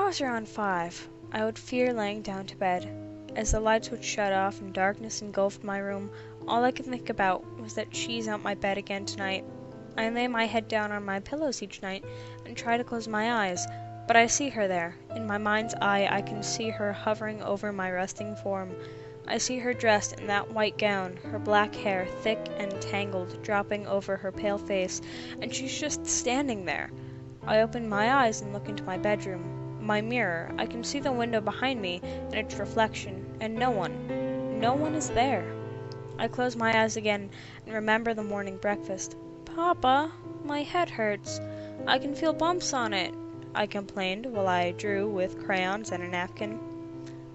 I was around 5, I would fear laying down to bed. As the lights would shut off and darkness engulfed my room, all I could think about was that she's out my bed again tonight. I lay my head down on my pillows each night and try to close my eyes, but I see her there. In my mind's eye, I can see her hovering over my resting form. I see her dressed in that white gown, her black hair, thick and tangled, dropping over her pale face, and she's just standing there. I open my eyes and look into my bedroom. My mirror, I can see the window behind me and its reflection, and no one is there. I close my eyes again and remember the morning breakfast. "Papa, my head hurts. I can feel bumps on it," I complained while I drew with crayons and a napkin.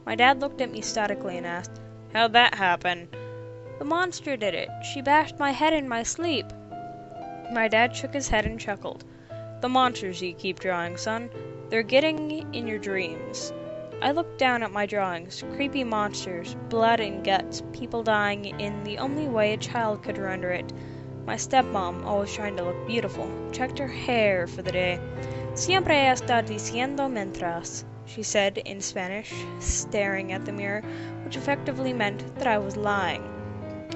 My dad looked at me stoically and asked, "How'd that happen?" "The monster did it. She bashed my head in my sleep." My dad shook his head and chuckled. "The monsters you keep drawing, son. They're getting in your dreams." I looked down at my drawings. Creepy monsters, blood and guts, people dying in the only way a child could render it. My stepmom, always trying to look beautiful, checked her hair for the day. "Siempre está diciendo mentiras," she said in Spanish, staring at the mirror, which effectively meant that I was lying.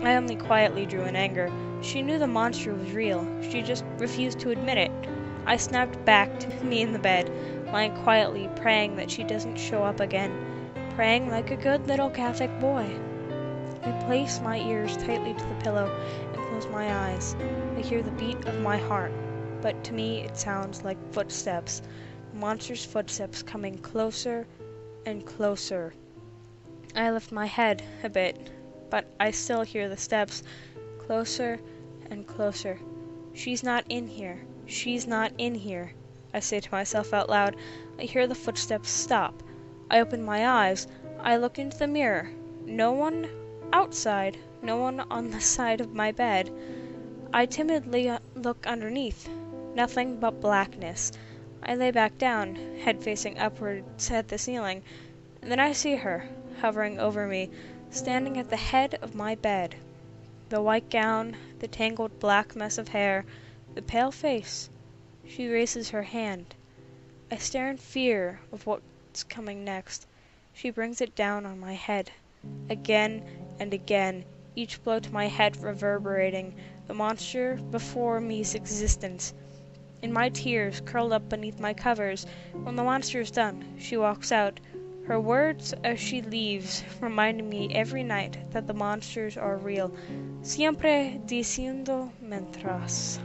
I only quietly drew in anger. She knew the monster was real. She just refused to admit it. I snapped back to me in the bed, lying quietly, praying that she doesn't show up again, praying like a good little Catholic boy. I place my ears tightly to the pillow and close my eyes. I hear the beat of my heart, but to me it sounds like footsteps, the monster's footsteps coming closer and closer. I lift my head a bit, but I still hear the steps, closer and closer. "She's not in here. She's not in here," I say to myself out loud. I hear the footsteps stop. I open my eyes. I look into the mirror. No one outside. No one on the side of my bed. I timidly look underneath. Nothing but blackness. I lay back down, head facing upwards at the ceiling. And then I see her, hovering over me, standing at the head of my bed. The white gown, the tangled black mess of hair, the pale face. She raises her hand. I stare in fear of what's coming next. She brings it down on my head. Again and again, each blow to my head reverberating, the monster before me's existence. In my tears, curled up beneath my covers, when the monster is done, she walks out. Her words as she leaves remind me every night that the monsters are real. Siempre diciendo mentiras.